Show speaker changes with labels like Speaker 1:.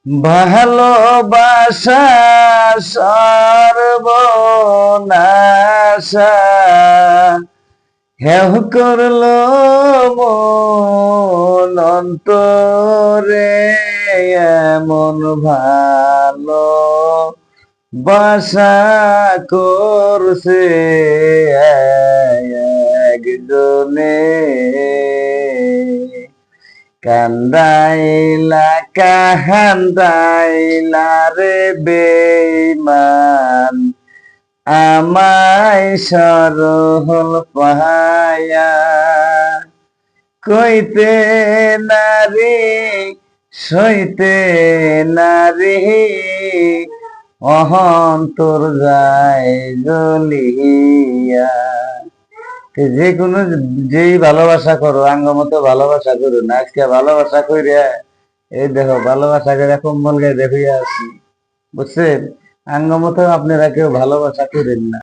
Speaker 1: ভালোবাসা সর্বনাশা হেউ করলো মন অন্তরে, এমন ভালো বাসা করছে একজনে। কান্দাইলা কান্দাইলা রে বেঈমান, আমায় সরল পায়া। কইতে নারী সইতে নারী, অহন্তর যায় জ্বলিয়া। যে কোনো যেই ভালোবাসা করো আঙ্গ মতো ভালোবাসা করো না, আজকে ভালোবাসা কইরা এই দেখো ভালোবাসা করে কম্বল গায়ে দেখিয়া আছি, বুঝছেন? আঙ্গ মতো আপনারা কেউ ভালোবাসা করেন না।